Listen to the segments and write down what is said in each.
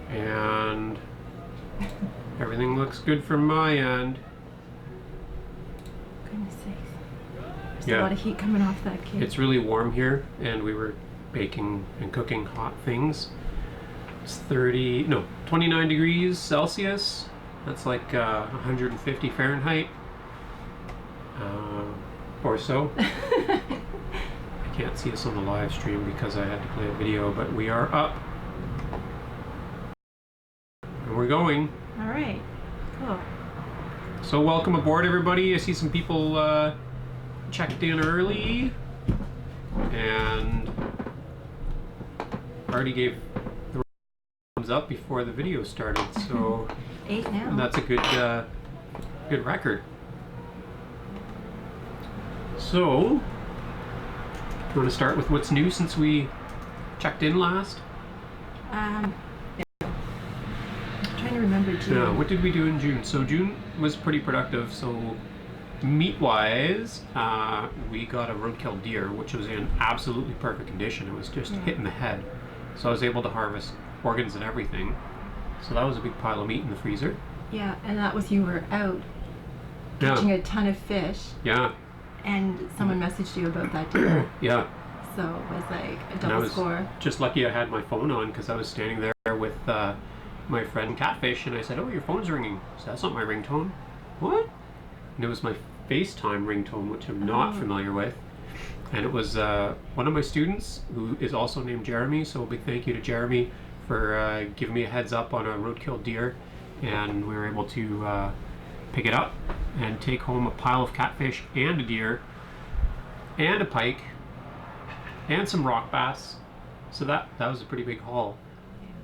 And everything looks good from my end. Goodness sakes. There's a lot of heat coming off that cake. It's really warm here, and we were baking and cooking hot things. It's 29 degrees Celsius. That's like 150 Fahrenheit or so. I can't see us on the live stream because I had to play a video, but we are up. And we're going. All right. Cool. So welcome aboard, everybody. I see some people checked in early and already gave the thumbs up before the video started. So 8 now. that's a good record. So, you want to start with what's new since we checked in last? I'm trying to remember June. Yeah, what did we do in June? So June was pretty productive. So meat-wise, we got a roadkill deer, which was in absolutely perfect condition. It was just hitting the head. So I was able to harvest organs and everything. So that was a big pile of meat in the freezer. Yeah, and that was you were out catching a ton of fish. Yeah. And someone messaged you about that deer. Yeah. So it was like a And double I was score. just lucky I had my phone on because I was standing there with my friend Catfish, and I said, "Oh, your phone's ringing." So that's not my ringtone. What? And it was my FaceTime ringtone, which I'm not familiar with. And it was one of my students who is also named Jeremy. So a big thank you to Jeremy for giving me a heads up on a roadkill deer, and we were able to pick it up and take home a pile of catfish and a deer and a pike and some rock bass. So that was a pretty big haul.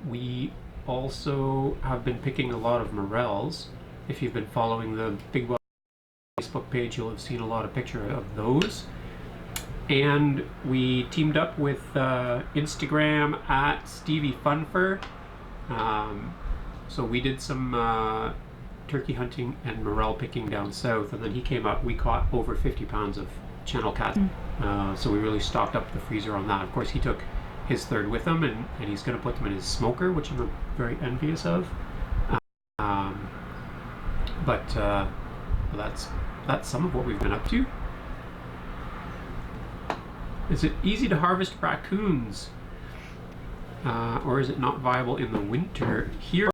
We also have been picking a lot of morels. If you've been following the Big Well Facebook page, you'll have seen a lot of pictures of those. And we teamed up with Instagram at Stevie Funfer. So we did some turkey hunting and morel picking down south, and then he came up. We caught over 50 pounds of channel cat. So we really stocked up the freezer on that. Of course, he took his third with him, and he's going to put them in his smoker, which I'm very envious of. But that's some of what we've been up to. Is it easy to harvest raccoons, or is it not viable in the winter? Here,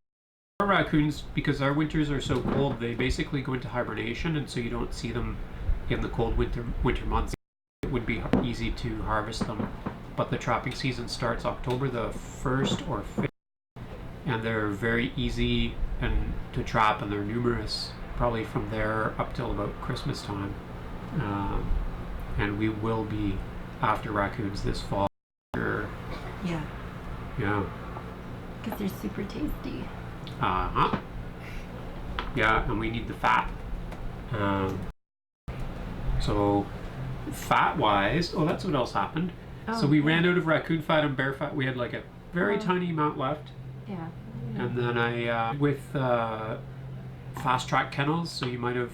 our raccoons, because our winters are so cold, they basically go into hibernation, and so you don't see them in the cold winter months. It would be easy to harvest them, but the trapping season starts October the 1st or 5th, and they're very easy and to trap, and they're numerous probably from there up till about Christmas time. And we will be after raccoons this fall. Yeah. Yeah. Because they're super tasty. Yeah, and we need the fat. So fat-wise, that's what else happened. So we ran out of raccoon fat and bear fat. We had like a very tiny amount left. Yeah. And then I, with Fast Track Kennels, so you might have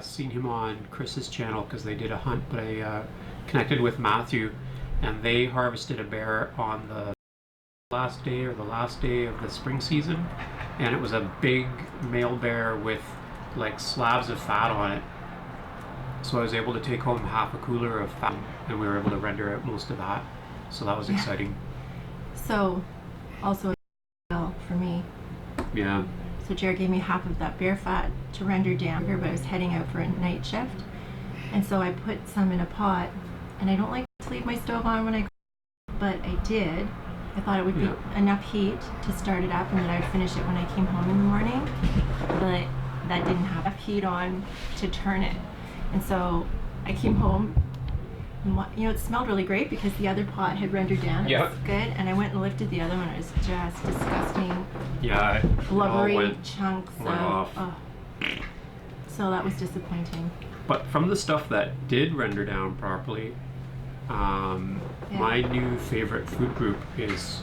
seen him on Chris's channel because they did a hunt, but I connected with Matthew, and they harvested a bear on the last day of the spring season, and it was a big male bear with like slabs of fat on it. So I was able to take home half a cooler of fat, and we were able to render out most of that. So that was exciting. So, also for me. Yeah. So Jared gave me half of that bear fat to render down here, but I was heading out for a night shift. And so I put some in a pot, and I don't like to leave my stove on when I go, but I did. I thought it would be enough heat to start it up, and then I would finish it when I came home in the morning. But that didn't have enough heat on to turn it. And so I came home, and it smelled really great because the other pot had rendered down. It was good. And I went and lifted the other one. It was just disgusting. Yeah. Blubbery chunks off. So that was disappointing. But from the stuff that did render down properly, my new favorite food group is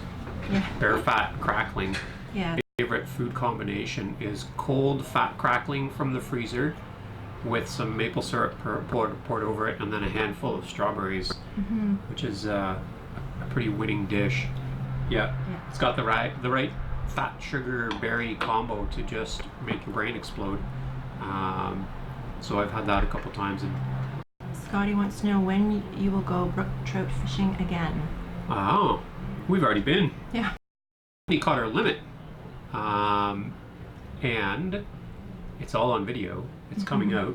bear fat crackling. Yeah. My favorite food combination is cold fat crackling from the freezer with some maple syrup poured over it, and then a handful of strawberries, which is a pretty winning dish. Yeah. It's got the right fat sugar berry combo to just make your brain explode. So I've had that a couple times. And Scotty wants to know when you will go brook trout fishing again. oh, we've already been. Yeah. We caught our limit, and it's all on video. It's coming out.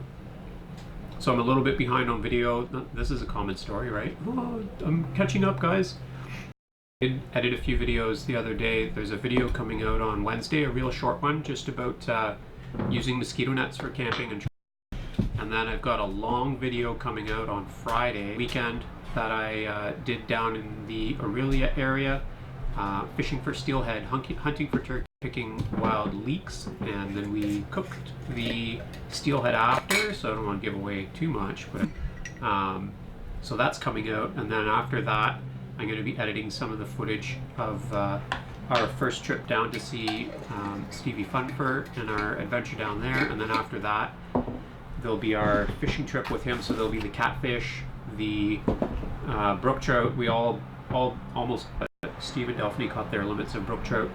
So I'm a little bit behind on video. This is a common story, right? Oh, I'm catching up, guys. I did edit a few videos the other day. There's a video coming out on Wednesday, a real short one, just about using mosquito nets for camping and then I've got a long video coming out on Friday weekend that I did down in the Aurelia area, fishing for steelhead, hunting for turkey, picking wild leeks, and then we cooked the steelhead after, so I don't want to give away too much, but so that's coming out, and then after that I'm going to be editing some of the footage of our first trip down to see Stevie Funfur and our adventure down there, and then after that there'll be our fishing trip with him, so there'll be the catfish, the brook trout. We almost Steve and Delphine caught their limits of brook trout,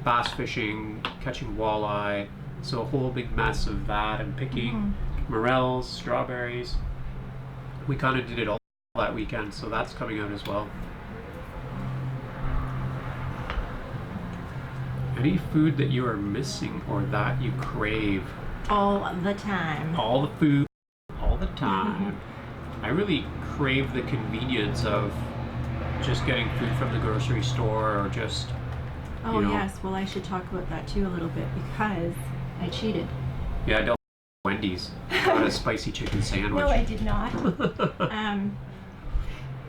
bass fishing, catching walleye, so a whole big mess of that, and picking morels, strawberries. We kind of did it all that weekend, so that's coming out as well. Any food that you are missing or that you crave? All the time. All the food, all the time. I really crave the convenience of just getting food from the grocery store, or just, Oh, yes. Well, I should talk about that too a little bit, because I cheated. Yeah, I don't Wendy's. I got a spicy chicken sandwich. No, I did not.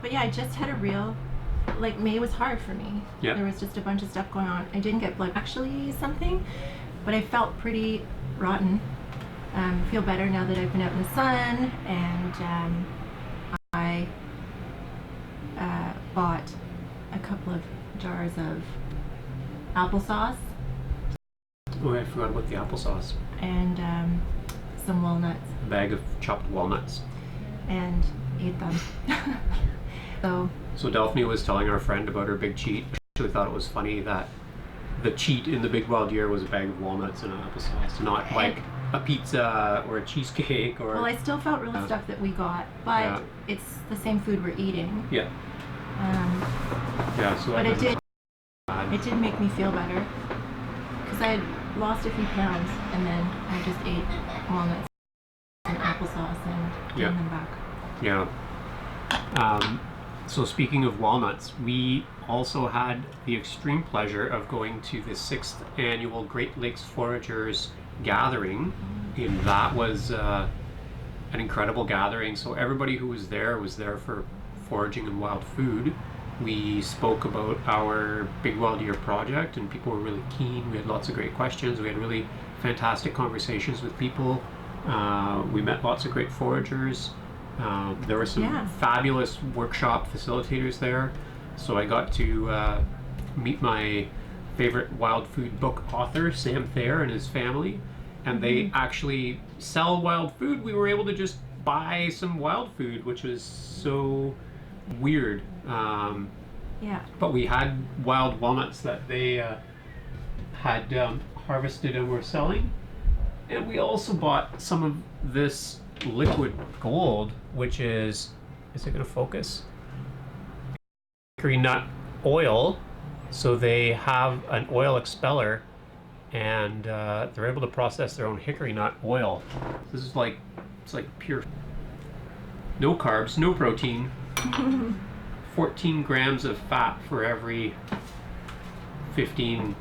But yeah, I just had a real, May was hard for me. Yeah. There was just a bunch of stuff going on. I didn't get blood, actually something, but I felt pretty rotten. Feel better now that I've been out in the sun, and I bought a couple of jars of applesauce Oh, I forgot about the applesauce. and some walnuts, A bag of chopped walnuts. and ate them. So Delphine was telling our friend about her big cheat. She actually thought it was funny that the cheat in the Big Wild Year was a bag of walnuts and an applesauce, not like a pizza or a cheesecake or... Well, I still felt really stuff that we got, but it's the same food we're eating. Yeah. Yeah, so But that it did make me feel better, because I had lost a few pounds, and then I just ate walnuts and applesauce and gained them back. Yeah. So speaking of walnuts, we also had the extreme pleasure of going to the 6th annual Great Lakes Foragers gathering, and that was an incredible gathering. So everybody who was there for foraging and wild food. We spoke about our Big Wild Year project, and people were really keen. We had lots of great questions. We had really fantastic conversations with people. We met lots of great foragers. There were some fabulous workshop facilitators there. So I got to meet my favorite wild food book author, Sam Thayer, and his family. And they actually sell wild food. We were able to just buy some wild food, which was so weird. But we had wild walnuts that they had harvested and were selling. And we also bought some of this liquid gold, which is it going to focus? Hickory nut oil. So they have an oil expeller, and they're able to process their own hickory nut oil. This is it's like pure, no carbs, no protein, 14 grams of fat for every 15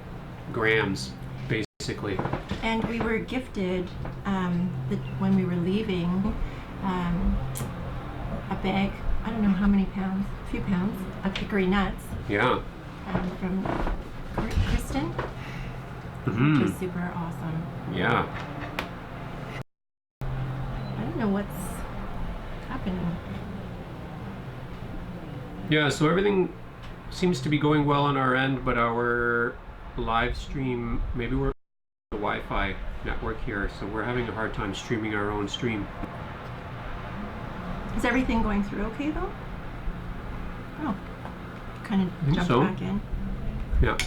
grams, basically. And we were gifted, when we were leaving, a bag, I don't know how many pounds, a few pounds, of hickory nuts. Yeah. From Kristen, which was super awesome. Yeah. I don't know what's happening. Yeah, so everything seems to be going well on our end, but our live stream, maybe we're the Wi-Fi network here, so we're having a hard time streaming our own stream. Is everything going through okay though? Oh, kind of jumped back in. Yeah.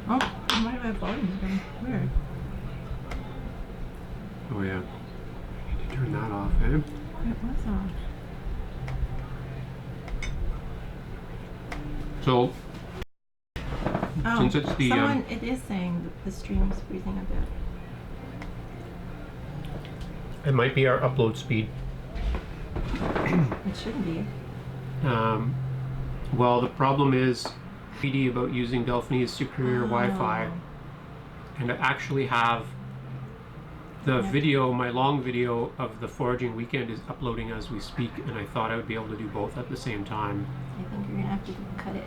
Oh, why do I have volume down? Weird. Oh yeah. I need to turn that off, eh? It was on. So, Oh, since it's the it is saying that the stream's freezing a bit. it might be our upload speed. It shouldn't be. Well, the problem is PD about using Delphini's superior Wi-Fi, and I actually have the video, my long video of the foraging weekend is uploading as we speak, and I thought I would be able to do both at the same time. I think you're gonna have to cut it.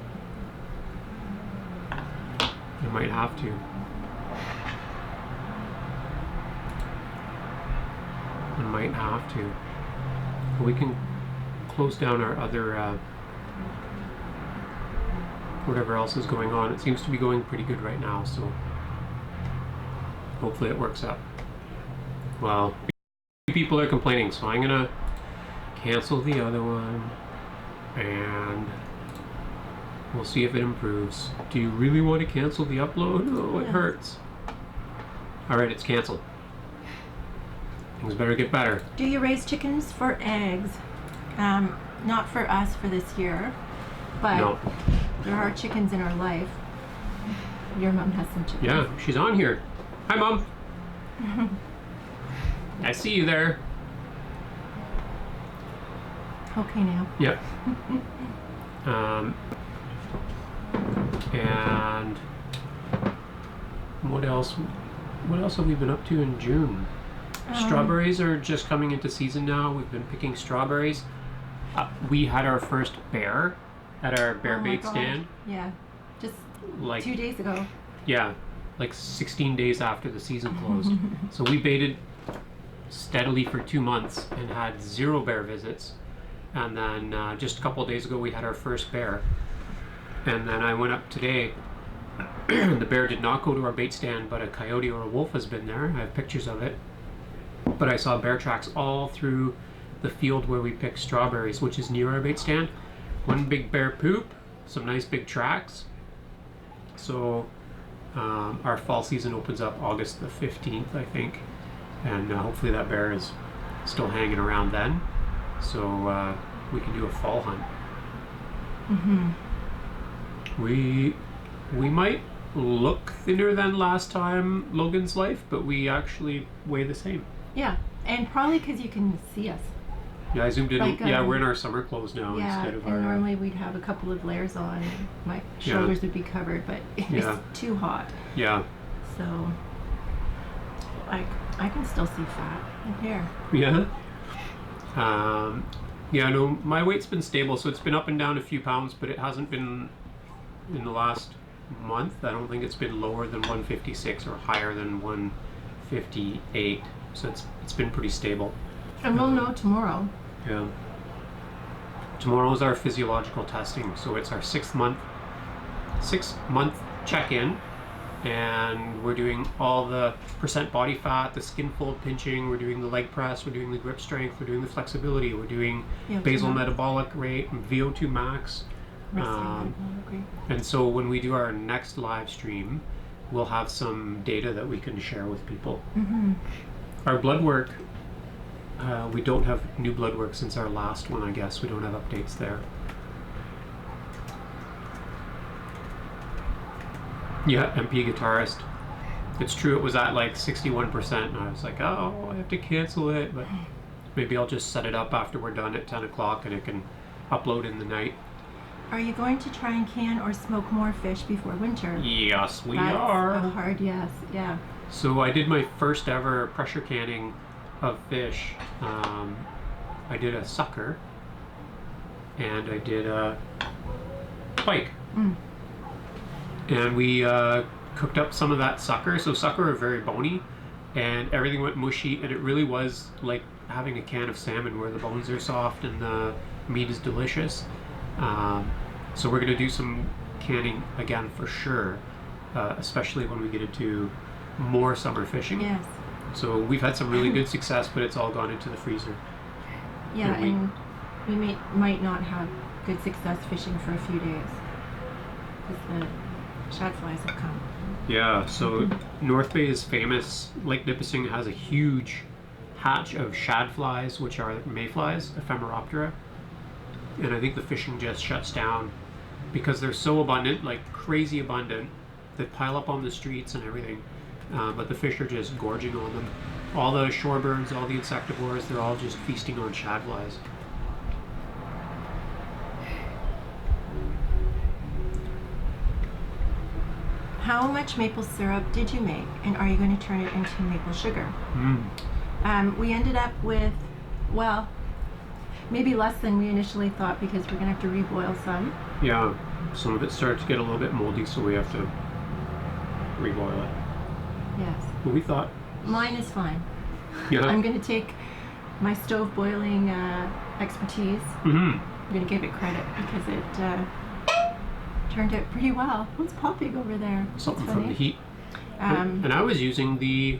I might have to. I might have to. We can close down our other whatever else is going on. It seems to be going pretty good right now, so hopefully it works out. Well, people are complaining, so I'm gonna cancel the other one and we'll see if it improves. Do you really want to cancel the upload? Oh, it hurts. Alright, it's canceled. Things better get better. Do you raise chickens for eggs? Not for us for this year, but No. there are chickens in our life. Your mom has some chickens. Yeah, she's on here. Hi, Mom. I see you there. Okay, now. Yep. And what else? What else have we been up to in June? Strawberries are just coming into season now. We've been picking strawberries. We had our first bear at our bear Oh my bait God. stand. Yeah, just Like 2 days ago. yeah, like 16 days after the season closed. So we baited steadily for 2 months and had 0 bear visits. And then just a couple of days ago, we had our first bear. And then I went up today. The bear did not go to our bait stand, but a coyote or a wolf has been there. I have pictures of it. But I saw bear tracks all through the field where we pick strawberries, which is near our bait stand. One big bear poop, some nice big tracks. So our fall season opens up August the 15th, I think. And hopefully that bear is still hanging around then. So we can do a fall hunt. We might look thinner than last time Logan's life, but we actually weigh the same. Yeah, and probably because you can see us. Yeah, I zoomed in. Like, Yeah, we're in our summer clothes now Yeah, instead of and our. normally we'd have a couple of layers on. And my shoulders would be covered, but it was Yeah. too hot. Yeah, So I can still see fat and hair. yeah. Yeah, no, my weight's been stable, so it's been up and down a few pounds, but it hasn't been in the last month. I don't think it's been lower than 156 or higher than 158. So it's been pretty stable. And we'll know tomorrow. Yeah. Tomorrow is our physiological testing, so it's our 6 month check-in, and we're doing all the percent body fat, the skin fold pinching, we're doing the leg press, we're doing the grip strength, we're doing the flexibility, we're doing VO2 basal max. metabolic rate, VO2 max. Resting And so when we do our next live stream, we'll have some data that we can share with people. Our blood work, we don't have new blood work since our last one, I guess. We don't have updates there. Yeah, MP guitarist. It's true, it was at like 61%, and I was like, oh, I have to cancel it, but maybe I'll just set it up after we're done at 10 o'clock and it can upload in the night. Are you going to try and can or smoke more fish before winter? Yes, we That's are. a hard yes, yeah. So I did my first ever pressure canning of fish. I did a sucker and I did a pike. And we cooked up some of that sucker. So sucker are very bony and everything went mushy, and it really was like having a can of salmon where the bones are soft and the meat is delicious. So we're going to do some canning again for sure, especially when we get into more summer fishing. Yes. So we've had some really good success, but it's all gone into the freezer. Yeah, And we- and we might not have good success fishing for a few days. 'Cause shad flies have come. Yeah, so North Bay is famous. Lake Nipissing has a huge hatch of shad flies, which are mayflies, Ephemeroptera. And I think the fishing just shuts down because they're so abundant, like crazy abundant. They pile up on the streets and everything. But the fish are just gorging on them. All the shorebirds, all the insectivores, they're all just feasting on shad flies. How much maple syrup did you make, and are you going to turn it into maple sugar? We ended up with, well, maybe less than we initially thought because we're going to have to reboil some. Yeah, some of it started to get a little bit moldy, so we have to reboil it. Yes. But we thought, Mine is fine. yeah. I'm going to take my stove boiling expertise. Mm-hmm. I'm going to give it credit because it turned out pretty well. What's popping over there? Something That's from funny. the heat. Um, And I was using the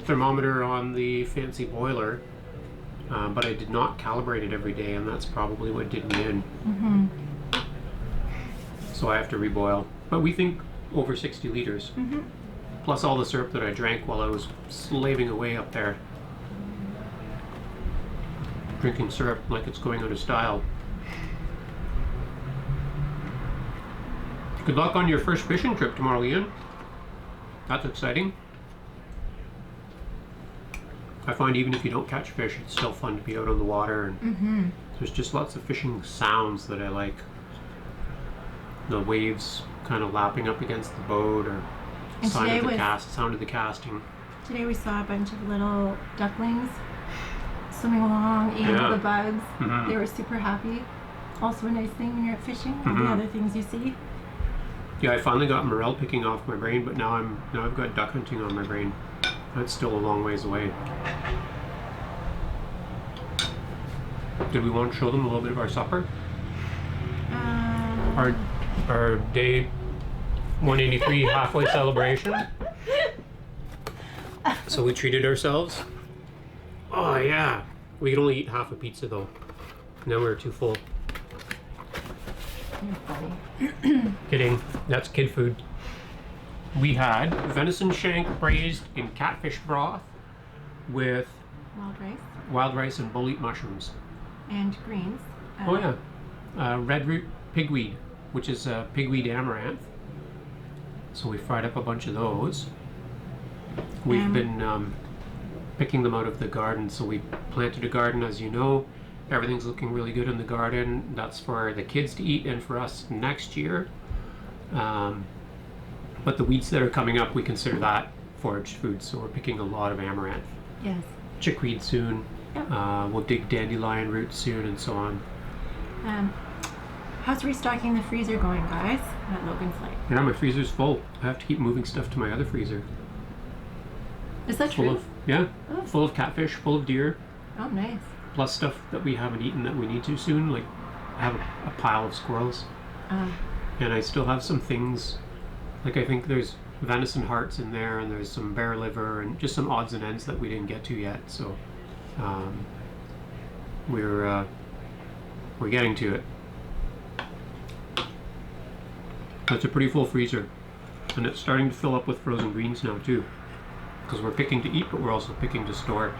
thermometer on the fancy boiler, but I did not calibrate it every day, and that's probably what did me in. mhm. So I have to reboil. But we think over 60 liters, Mhm. plus all the syrup that I drank while I was slaving away up there. Drinking syrup like it's going out of style. Good luck on your first fishing trip tomorrow, Ian. That's exciting. I find even if you don't catch fish, it's still fun to be out on the water, and Mhm. there's just lots of fishing sounds that I like. The waves kind of lapping up against the boat, or And sound today of the was- sound of the casting. Today we saw a bunch of little ducklings swimming along, eating all Yeah. the bugs. Mhm. They were super happy. Also a nice thing when you're out fishing, all the Mhm. other things you see. Yeah, I finally got morel picking off my brain, but now I've got duck hunting on my brain. That's still a long ways away. Did we want to show them a little bit of our supper? Um, Our day 183 halfway celebration. So we treated ourselves. Oh yeah, we could only eat half a pizza though. Now we're too full. You're funny. Kidding, that's kid food. We had venison shank braised in catfish broth with Wild rice wild rice and bolete mushrooms. and greens. Oh yeah, red root pigweed, which is pigweed amaranth. So we fried up a bunch of those. We've Um, been picking them out of the garden. So we planted a garden, as you know. Everything's looking really good in the garden. That's for the kids to eat and for us next year. But the weeds that are coming up, we consider that foraged food. So we're picking a lot of amaranth. Yes. Chickweed soon. Yep. We'll dig dandelion roots soon and so on. How's restocking the freezer going, guys? At Logan's Lake. Yeah, my freezer's full. I have to keep moving stuff to my other freezer. Is that Full true? of, yeah, Oh. full of catfish, full of deer, Oh, nice. plus stuff that we haven't eaten that we need to soon. Like, I have a pile of squirrels, and I still have some things. Like, I think there's venison hearts in there, and there's some bear liver, and just some odds and ends that we didn't get to yet. So, we're getting to it. That's a pretty full freezer, and it's starting to fill up with frozen greens now too, because we're picking to eat, but we're also picking to store.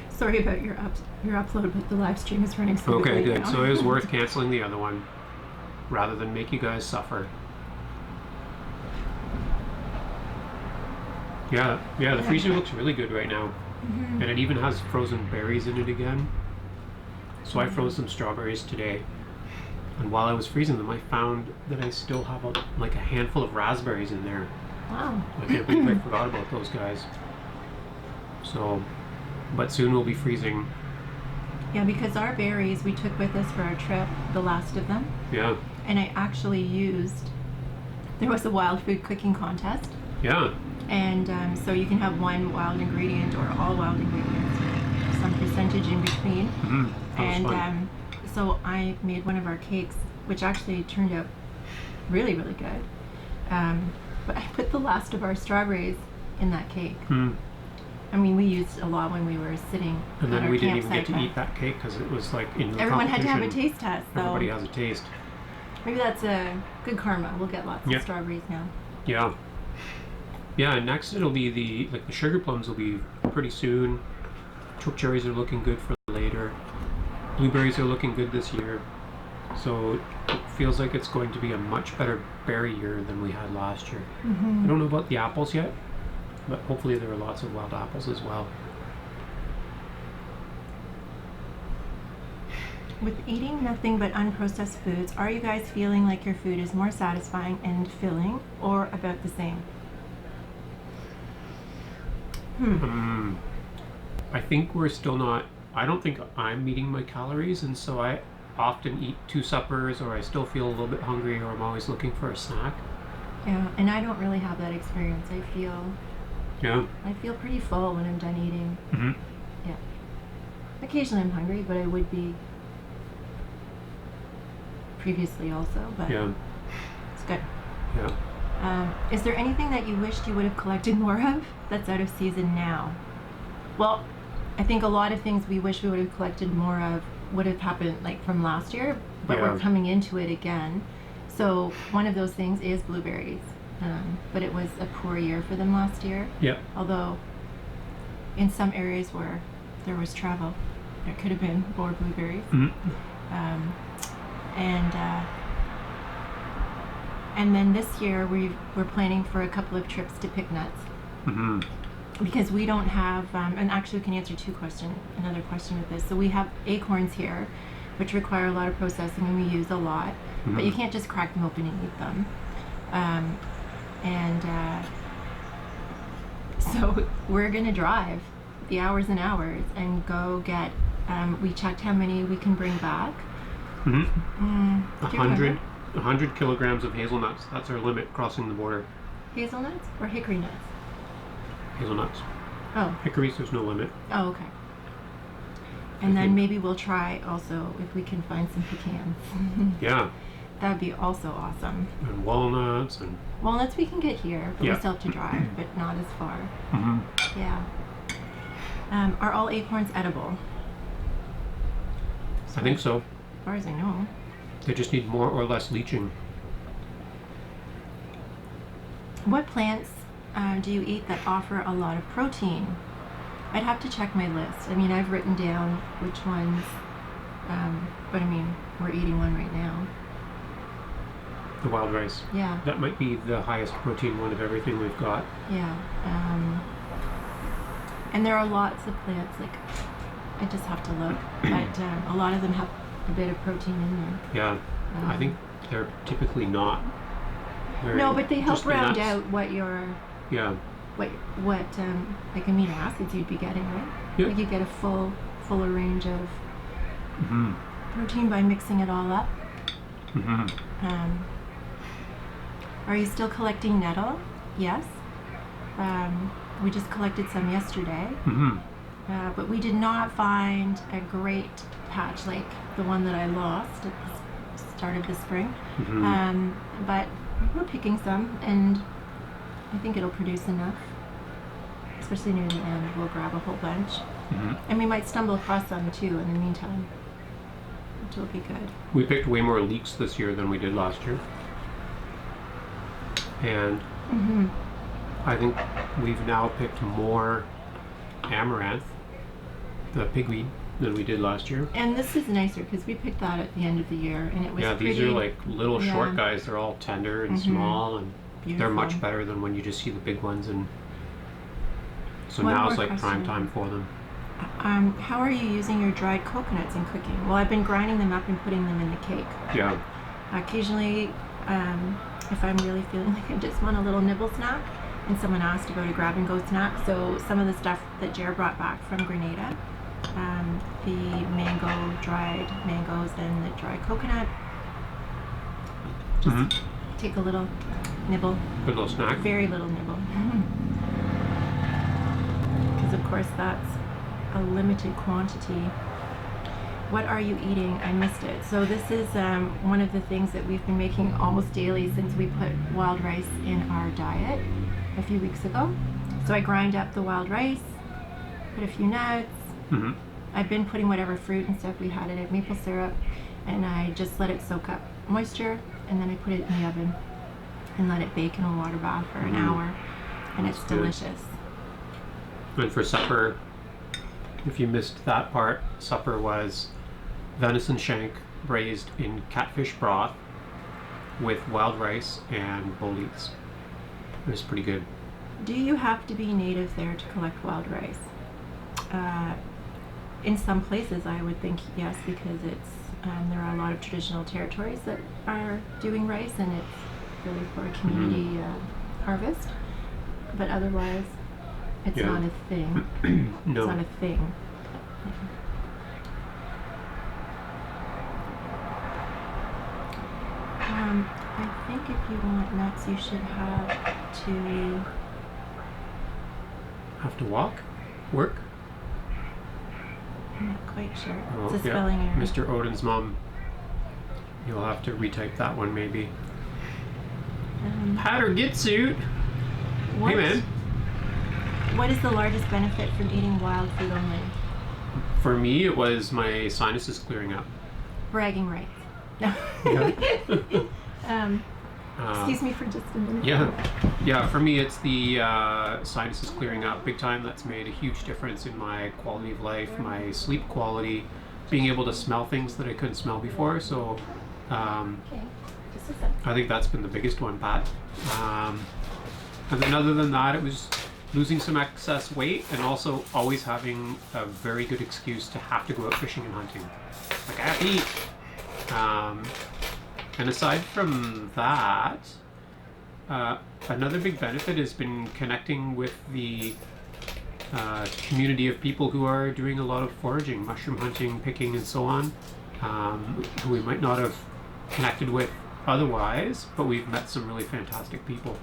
Sorry about your upload, but the live stream is running so Okay, good. now. So it was worth canceling the other one rather than make you guys suffer. Yeah, the freezer looks really good right now. Mhm. And it even has frozen berries in it again. So I froze some strawberries today. And while I was freezing them, I found that I still have like a handful of raspberries in there. Wow. I can't believe I forgot about those guys. So, but soon we'll be freezing. Yeah, because our berries we took with us for our trip, the last of them, Yeah, and I actually used. There was a wild food cooking contest, yeah. and so you can have one wild ingredient or all wild ingredients, some percentage in between. Mm-hmm. And fun. so I made one of our cakes, which actually turned out really, really good. but I put the last of our strawberries in that cake. Mm. I mean, we used a lot when we were sitting And at then our we didn't even get campsite, to eat that cake because it was like in the everyone had to have a competition. taste test, so Everybody has a taste. maybe that's a good karma. We'll get lots Yeah. of strawberries now. Yeah. Yeah, and next it'll be the sugar plums will be pretty soon. Choke cherries are looking good for later. Blueberries are looking good this year. So it feels like it's going to be a much better berry year than we had last year. I don't know about the apples yet, but hopefully there are lots of wild apples as well. With eating nothing but unprocessed foods, are you guys feeling like your food is more satisfying and filling, or about the same? I think we're still not. I don't think I'm meeting my calories, and so I often eat 2 suppers, or I still feel a little bit hungry, or I'm always looking for a snack. Yeah, and I don't really have that experience. I Yeah. feel pretty full when I'm done eating. Hmm. Yeah. Occasionally I'm hungry, but I would be previously also, but Yeah. it's good. Yeah. Is there anything that you wished you would have collected more of that's out of season now? Well, I think a lot of things we wish we would have collected more of would have happened like from last year, but Yeah. we're coming into it again. So one of those things is blueberries, but it was a poor year for them last year. Yeah. Although in some areas where there was travel, there could have been more blueberries. Hmm. And then this year we're planning for a couple of trips to pick nuts Hmm. because we don't have. And actually, we can answer another question with this. So we have acorns here, which require a lot of processing, and we use a lot. But you can't just crack them open and eat them. So we're gonna drive the hours and hours and go get. We checked how many we can bring back. Hmm. Do you remember? 100 kilograms of hazelnuts. That's our limit crossing the border. Hazelnuts or hickory nuts? Hazelnuts. Oh, Hickories, there's no limit. oh, okay. And then maybe we'll try also if we can find some pecans. Yeah. That would be also awesome. And walnuts and. Walnuts we can get here, but Yeah. we still have to drive, but not as far. Hmm. Yeah. Are all acorns edible? I think so. As far as I know. They just need more or less leaching. What plants do you eat that offer a lot of protein? I'd have to check my list. I mean, I've written down which ones, but I mean, we're eating one right now. The wild rice. Yeah, That might be the highest protein one of everything we've got. yeah. And there are lots of plants, like, I just have to look, but a lot of them have a bit of protein in there. Yeah. I think they're typically not very. No, but they help just the round nuts. out what your Yeah. what like amino acids you'd be getting, right? Yeah. Like you get a fuller range of Hmm. protein by mixing it all up. Hmm. Are you still collecting nettle? Yes. We just collected some yesterday, Hmm. but we did not find a great patch like the one that I lost at the start of the spring. Hmm. But we're picking some, and I think it'll produce enough. Especially near the end, we'll grab a whole bunch, Hmm. and we might stumble across some too in the meantime, which will be good. We picked way more leeks this year than we did last year. And I think we've now picked more amaranth, the pigweed, than we did last year. And this is nicer because we picked that at the end of the year, and it was Yeah, these pretty, are like little short yeah. guys. They're all tender and small, and they're Beautiful. much better than when you just see the big ones. And so One now more it's like prime question. time for them. How are you using your dried coconuts in cooking? Well, I've been grinding them up and putting them in the cake. Yeah. Occasionally, if I'm really feeling like I just want a little nibble snack, and someone asked about a grab and go snack, so some of the stuff that Jer brought back from Grenada, the dried mangoes and the dried coconut, just take a little nibble, Good little snack. very little nibble. Because of course that's a limited quantity. what are you eating? I missed it. So this is one of the things that we've been making almost daily since we put wild rice in our diet a few weeks ago. So I grind up the wild rice, put a few nuts. Mm-hmm. I've been putting whatever fruit and stuff we had in it, maple syrup, and I just let it soak up moisture, and then I put it in the oven and let it bake in a water bath for an hour, and it's good. delicious. And for supper, if you missed that part, supper was venison shank braised in catfish broth with wild rice and boletes. It was pretty good. Do you have to be native there to collect wild rice? In some places, I would think yes, because it's there are a lot of traditional territories that are doing rice, and it's really for a community harvest. But otherwise, it's Yeah. not a thing. No. It's not a thing. I think if you want nuts, you should have to. Have to walk? Work? I'm not quite sure. Oh, It's a yeah. spelling error. Mr. Odin's mom. You'll have to retype that one maybe. Hat or get suit? What, Hey man. What is the largest benefit from eating wild food only? For me, it was my sinuses clearing up. Bragging rights. No. Yeah. Excuse me for just a minute. Yeah. For me, it's the sinuses clearing up big time. That's made a huge difference in my quality of life, my sleep quality, being able to smell things that I couldn't smell before. So, Okay. Just a sec. I think that's been the biggest one, Pat. And then other than that, it was losing some excess weight and also always having a very good excuse to have to go out fishing and hunting. Like I have to eat. And aside from that, another big benefit has been connecting with the community of people who are doing a lot of foraging, mushroom hunting, picking, and so on, who we might not have connected with otherwise, but we've met some really fantastic people.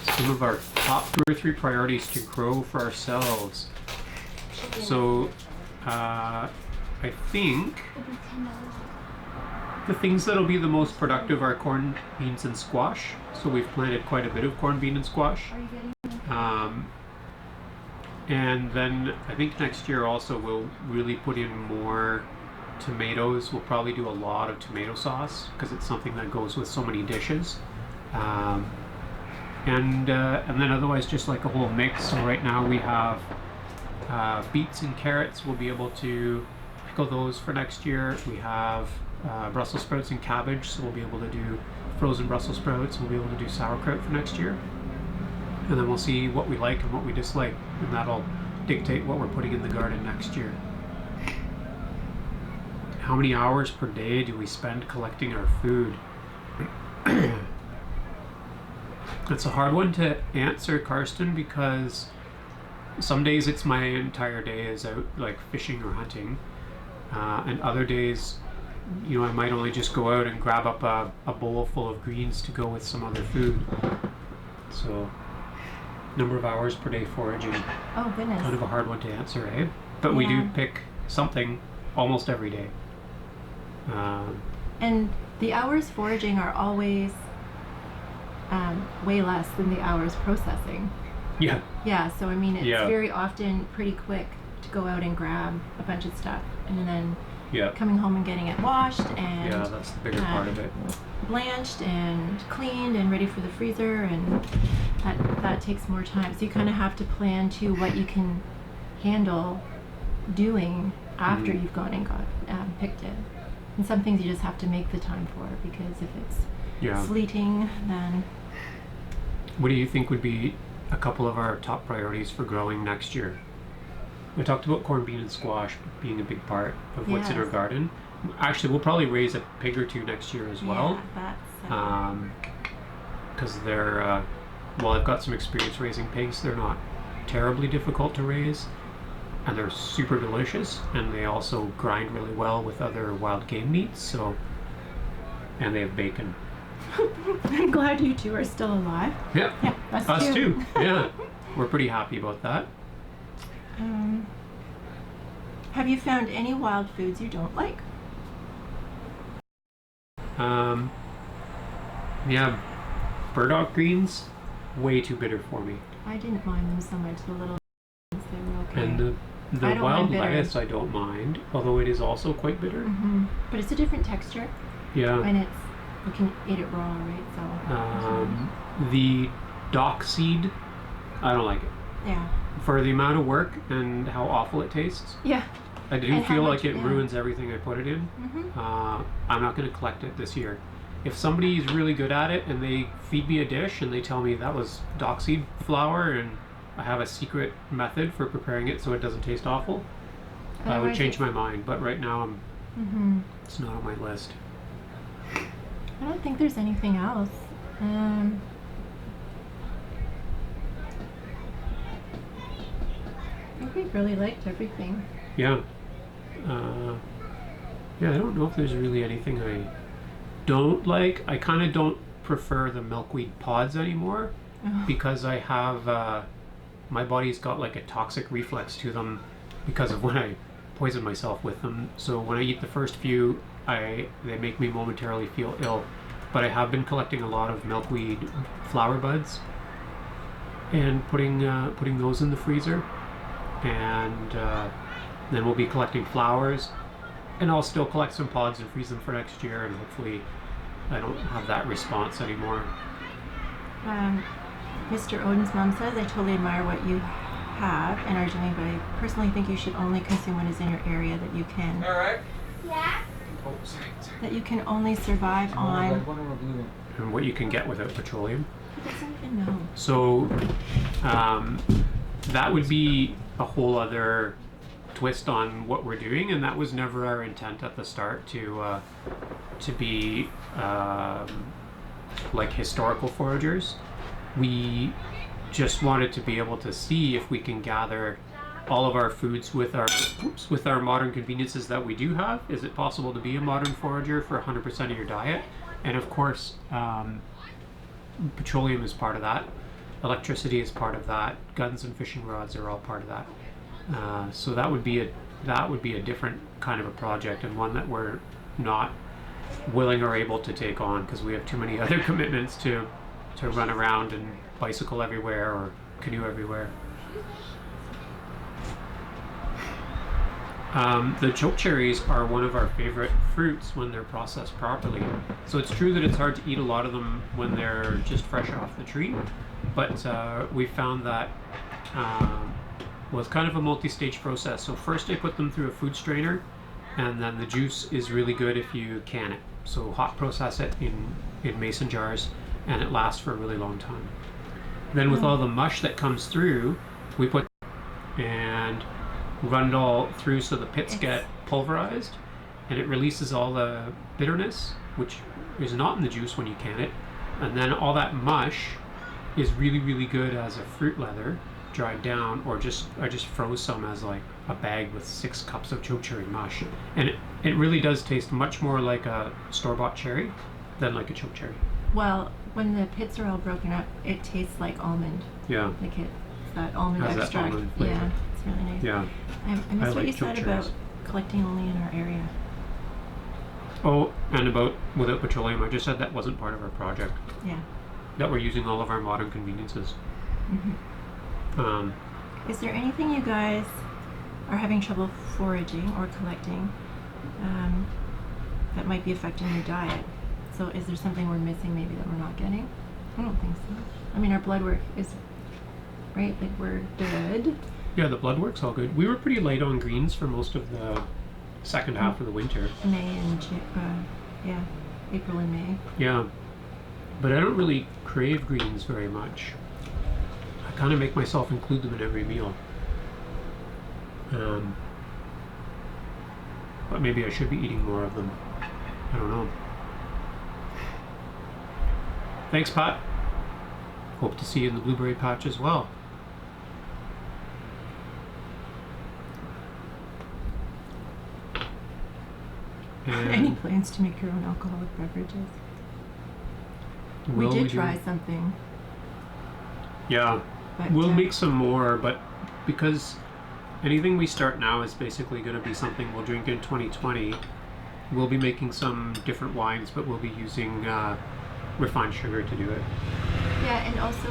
Some of our top 2 or 3 priorities to grow for ourselves. So, I think the things that'll be the most productive are corn, beans, and squash. So we've planted quite a bit of corn, bean, and squash. And then I think next year also we'll really put in more tomatoes. We'll probably do a lot of tomato sauce because it's something that goes with so many dishes. And then otherwise just like a whole mix. So right now we have beets and carrots. We'll be able to pickle those for next year. We have Brussels sprouts and cabbage, so we'll be able to do frozen Brussels sprouts. We'll be able to do sauerkraut for next year. And then we'll see what we like and what we dislike, and that'll dictate what we're putting in the garden next year. How many hours per day do we spend collecting our food? It's a hard one to answer, Karsten, because some days it's my entire day is out like fishing or hunting, and other days, you know, I might only just go out and grab up a bowl full of greens to go with some other food. So, number of hours per day foraging, Oh goodness. kind of a hard one to answer, eh? But we do Yeah. pick something almost every day. And the hours foraging are always way less than the hours processing. Yeah, Yeah, so I mean, it's Yeah. very often pretty quick to go out and grab a bunch of stuff, and then yeah, coming home and getting it washed and yeah. That's the bigger part of it. blanched and cleaned and ready for the freezer, and that takes more time. So you kind of have to plan to what you can handle doing after you've gone and got picked it. And some things you just have to make the time for, because if it's Yeah. sleeting, then What do you think would be a couple of our top priorities for growing next year? We talked about corn, bean, and squash being a big part of what's in our Yes. garden. Actually, we'll probably raise a pig or 2 next year as well, yeah, that's because they're well, I've got some experience raising pigs. They're not terribly difficult to raise, and they're super delicious, and they also grind really well with other wild game meats. So, and they have bacon. I'm glad you two are still alive. Yeah, Yeah, us too. Yeah, we're pretty happy about that. Have you found any wild foods you don't like? Yeah, burdock greens, way too bitter for me. I didn't mind them so much. The little ones, they were okay. And the I don't wild mind bitter. lettuce I don't mind, although it is also quite bitter. But it's a different texture, Yeah. and you can eat it raw, right? So. The dock seed, I don't like it. Yeah. For the amount of work and how awful it tastes, Yeah. I do And how feel much- like it yeah. ruins everything I put it in. Mm-hmm. I'm not going to collect it this year. If somebody is really good at it and they feed me a dish and they tell me that was dock seed flour and I have a secret method for preparing it so it doesn't taste awful, I would Otherwise change it's- my mind. But right now, it's not on my list. I don't think there's anything else. I think we really liked everything. Yeah. Yeah, I don't know if there's really anything I don't like. I kind of don't prefer the milkweed pods anymore because I have my body's got like a toxic reflex to them because of when I poison myself with them. So when I eat the first few, they make me momentarily feel ill. But I have been collecting a lot of milkweed flower buds and putting those in the freezer, and then we'll be collecting flowers, and I'll still collect some pods and freeze them for next year, and hopefully I don't have that response anymore. Mr. Odin's mom says, I totally admire what you have and are doing, but I personally think you should only consume what is in your area that you can. All right. Yeah. Oh, sorry. That you can only survive on. One or a blue one. And what you can get without petroleum. He doesn't even know. So that would be a whole other twist on what we're doing, and that was never our intent at the start to be like historical foragers. We just wanted to be able to see if we can gather all of our foods with our modern conveniences that we do have. Is it possible to be a modern forager for 100% of your diet? And of course, petroleum is part of that. Electricity is part of that. Guns and fishing rods are all part of that. So that would be a different kind of a project, and one that we're not willing or able to take on because we have too many other commitments to run around and bicycle everywhere or canoe everywhere. The chokecherries are one of our favorite fruits when they're processed properly. So it's true that it's hard to eat a lot of them when they're just fresh off the tree, but we found that well, it's kind of a multi-stage process. So first I put them through a food strainer, and then the juice is really good if you can it. So hot process it in mason jars, and it lasts for a really long time. Then with all the mush that comes through, we put and run it all through so the pits get pulverized, and it releases all the bitterness, which is not in the juice when you can it. And then all that mush is really, really good as a fruit leather, dried down, or I just froze some as like a bag with 6 cups of chokecherry mush. And it really does taste much more like a store-bought cherry than like a chokecherry. Well, when the pits are all broken up, it tastes like almond. Yeah. Like it's that almond Has that extract. almond flavor. Yeah, it's really nice. Yeah. I missed what like you said chokecherries. about collecting only in our area. Oh, and about without petroleum, I just said that wasn't part of our project. Yeah. That we're using all of our modern conveniences. Is there anything you guys are having trouble foraging or collecting that might be affecting your diet? So is there something we're missing maybe that we're not getting? I don't think so. I mean, our blood work is, right? Like, we're good. Yeah, the blood work's all good. We were pretty light on greens for most of the second half of the winter. May and April and May. Yeah, but I don't really crave greens very much. I kind of make myself include them in every meal. But maybe I should be eating more of them. I don't know. Thanks, Pat. Hope to see you in the blueberry patch as well. Any And plans to make your own alcoholic beverages? We will did do- try something. Yeah, But We'll make some more, but because anything we start now is basically going to be something we'll drink in 2020. We'll be making some different wines, but we'll be using refined sugar to do it. yeah, and also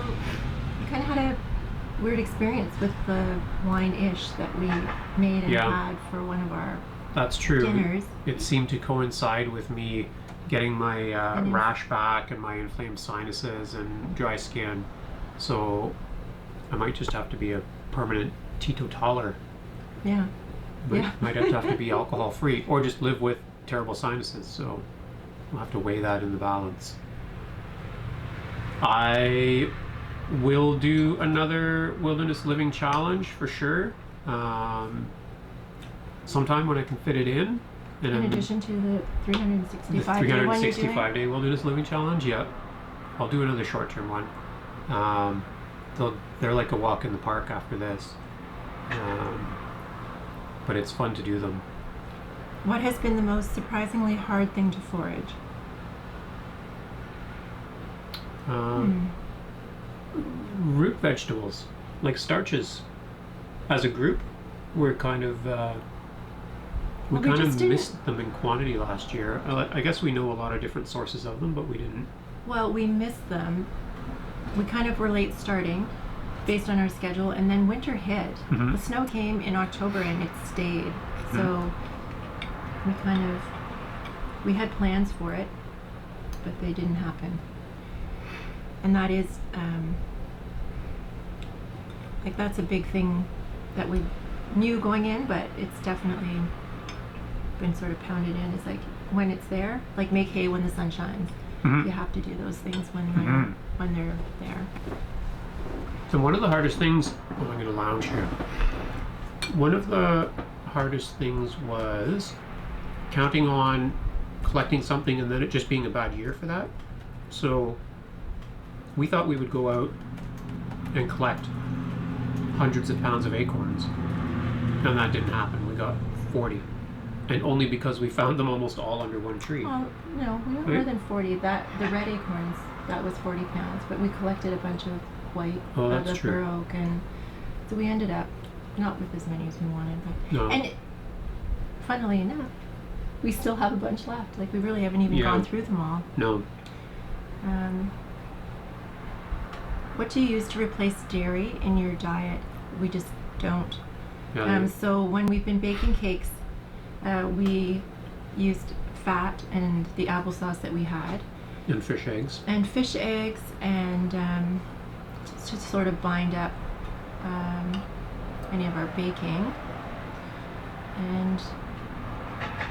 we kind of had a weird experience with the wine-ish that we made and Yeah. had for one of our That's true. dinners. It seemed to coincide with me getting my And rash back and my inflamed sinuses and dry skin. So I might just have to be a permanent teetotaler. Yeah. Yeah. Might have to be alcohol free or just live with terrible sinuses. So we'll have to weigh that in the balance. I will do another Wilderness Living Challenge for sure. Sometime when I can fit it in. And In addition to the 365 day one you're doing? 365 day Wilderness Living Challenge, yeah. I'll do another short term one. They're like a walk in the park after this. But it's fun to do them. What has been the most surprisingly hard thing to forage? Root vegetables, like starches. As a group, we're kind of we Well, we kind just of didn't- missed them in quantity last year. I guess we know a lot of different sources of them, but we didn't. Well, we missed them. We kind of were late starting based on our schedule, and then winter hit. Mhm. The snow came in October and it stayed. Mm-hmm. So we had plans for it, but they didn't happen. And that is, like, that's a big thing that we knew going in, but it's definitely been sort of pounded in. It's like when it's there, like make hay when the sun shines. Mhm. You have to do those things when Mhm. they're there. So one of the hardest things, I'm going to lounge here. One of the hardest things was counting on collecting something and then it just being a bad year for that. So we thought we would go out and collect hundreds of pounds of acorns, and that didn't happen. We got 40, and only because we found them almost all under one tree. Well, no, we got more Right. than 40. That the red acorns, that was 40 pounds, but we collected a bunch of white, Oh, of that's the true. bur oak, and so we ended up not with as many as we wanted. But No. and funnily enough, we still have a bunch left. Like we really haven't even Yeah. gone through them all. No. What do you use to replace dairy in your diet? We just don't. Yeah, So when we've been baking cakes, we used fat and the applesauce that we had, and fish eggs. and fish eggs, and to sort of bind up any of our baking.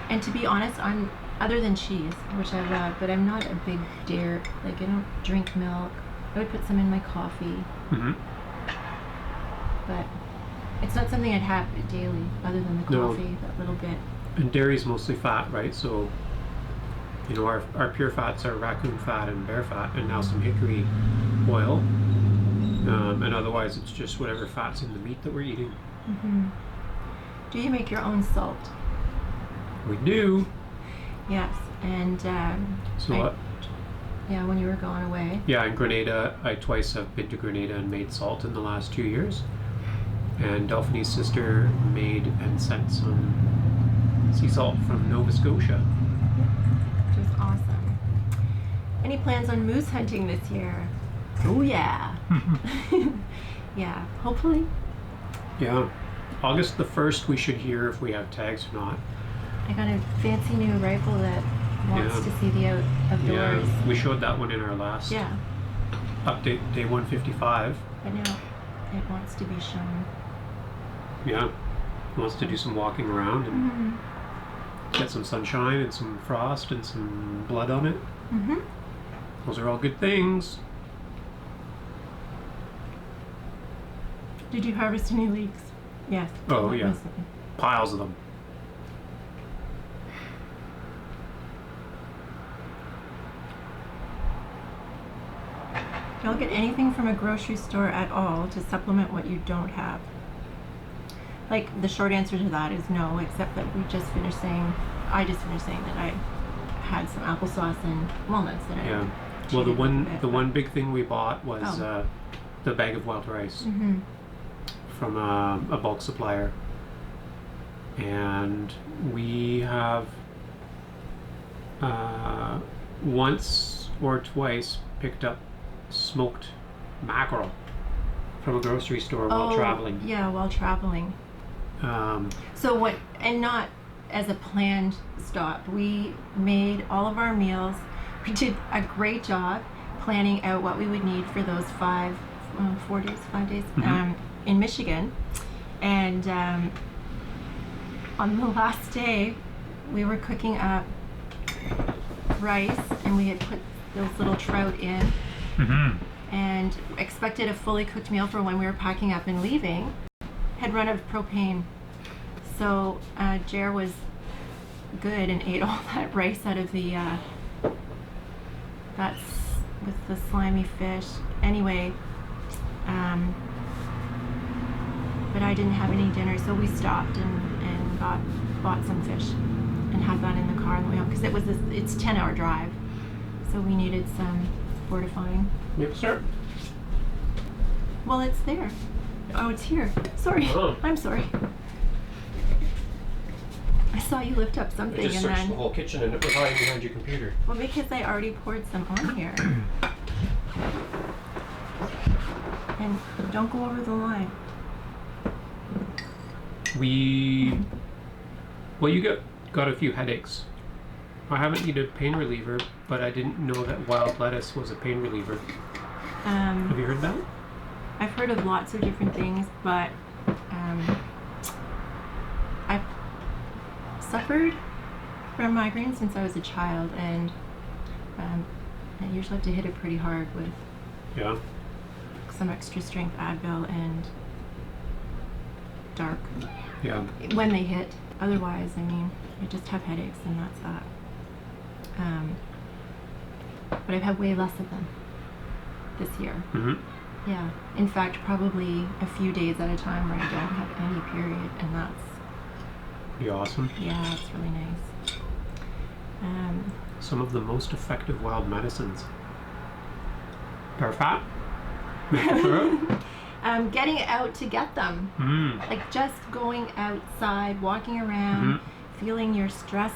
And to be honest, I'm other than cheese, which I love, but I'm not a big dairy. Like I don't drink milk. I would put some in my coffee, Hmm. but it's not something I'd have daily, other than the No. coffee, that little bit. And dairy's mostly fat, right? So, you know, our pure fats are raccoon fat and bear fat, and now some hickory oil. And otherwise, it's just whatever fat's in the meat that we're eating. Do you make your own salt? We do. Yes, and So, yeah, when you were gone away. yeah, in Grenada, I twice have been to Grenada and made salt in the last 2 years. And Delphine's sister made and sent some sea salt from Nova Scotia. Which was awesome. Any plans on moose hunting this year? Oh yeah. Yeah, hopefully. Yeah. August the 1st, we should hear if we have tags or not. I got a fancy new rifle that wants Yeah. to see the outdoors. Yeah, we showed that one in our last Yeah, update, day 155. but now it wants to be shown. Yeah. Wants to do some walking around and get some sunshine and some frost and some blood on it. Mm-hmm. Those are all good things. Did you harvest any leeks? Yes. Oh, What yeah. was it? Piles of them. Y'all get anything from a grocery store at all to supplement what you don't have? Like, the short answer to that is no, except that I just finished saying that I had some applesauce and walnuts that I Yeah. Well, cheated with a bit, the but- one big thing we bought was Oh. the bag of wild rice Mm-hmm. from a bulk supplier, and we have once or twice picked up smoked mackerel from a grocery store while traveling. Yeah, while traveling. So what, and not as a planned stop. We made all of our meals. We did a great job planning out what we would need for those 5 days Mhm. in Michigan. And on the last day, we were cooking up rice, and we had put those little trout in, Mm-hmm. and expected a fully cooked meal for when we were packing up and leaving. Had run out of propane, so Jer was good and ate all that rice out of the that's with the slimy fish. Anyway, but I didn't have any dinner, so we stopped and bought some fish and had that in the car on the way home, because it's a 10-hour drive, so we needed some fortifying. Yep, sir. Well, it's there. Oh, it's here. Sorry. Oh. I'm sorry. I saw you lift up I something just and searched then... the whole kitchen and it was hiding behind your computer. Well, because I already poured some on here. And don't go over the line. Well, you got a few headaches. I haven't needed pain reliever, but I didn't know that wild lettuce was a pain reliever. Have you heard that? I've heard of lots of different things, but I've suffered from migraines since I was a child, and I usually have to hit it pretty hard with Yeah. some extra strength Advil and dark Yeah. when they hit. Otherwise, I mean, I just have headaches and that's that. But I've had way less of them this year. Mm-hmm. Yeah. In fact, probably a few days at a time where I don't have any period, and that's, Be awesome. yeah, it's really nice. Some of the most effective wild medicines. Perfat. Maple syrup. Getting out to get them. Like just going outside, walking around, feeling your stress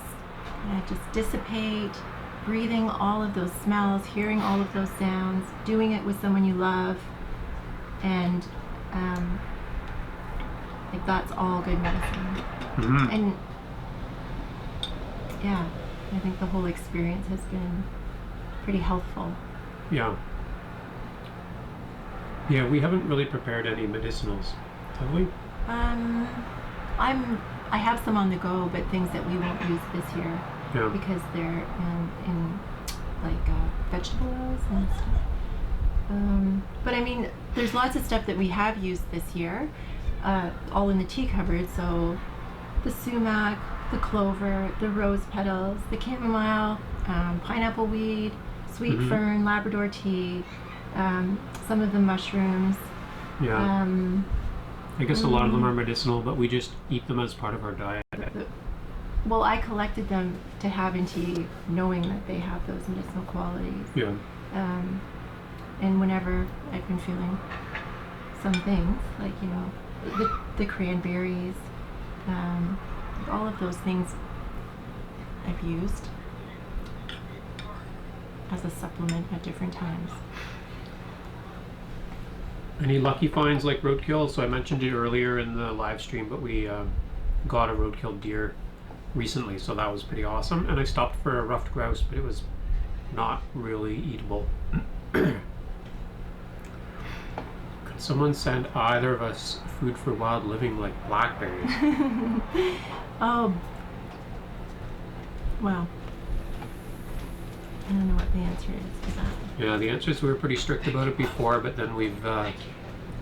just dissipate, breathing all of those smells, hearing all of those sounds, doing it with someone you love, and like that's all good medicine. And yeah, I think the whole experience has been pretty healthful. Yeah. Yeah, we haven't really prepared any medicinals, have we? I have some on the go, but things that we won't use this year Yeah. because they're in like vegetable oils and stuff. But I mean, there's lots of stuff that we have used this year, all in the tea cupboard. So the sumac, the clover, the rose petals, the chamomile, pineapple weed, sweet fern, Labrador tea, some of the mushrooms. Yeah. I guess a lot of them are medicinal, but we just eat them as part of our diet. Well, I collected them to have in tea, knowing that they have those medicinal qualities. Yeah. And whenever I've been feeling some things, like, you know, the cranberries, all of those things I've used as a supplement at different times. Any lucky finds like roadkill? So I mentioned it earlier in the live stream, but we got a roadkill deer recently, so that was pretty awesome. And I stopped for a ruffed grouse, but it was not really eatable. Could someone send either of us food for wild living like blackberries? Oh, well, I don't know what the answer is to that. Yeah, the answer is we were pretty strict about it before, but then we've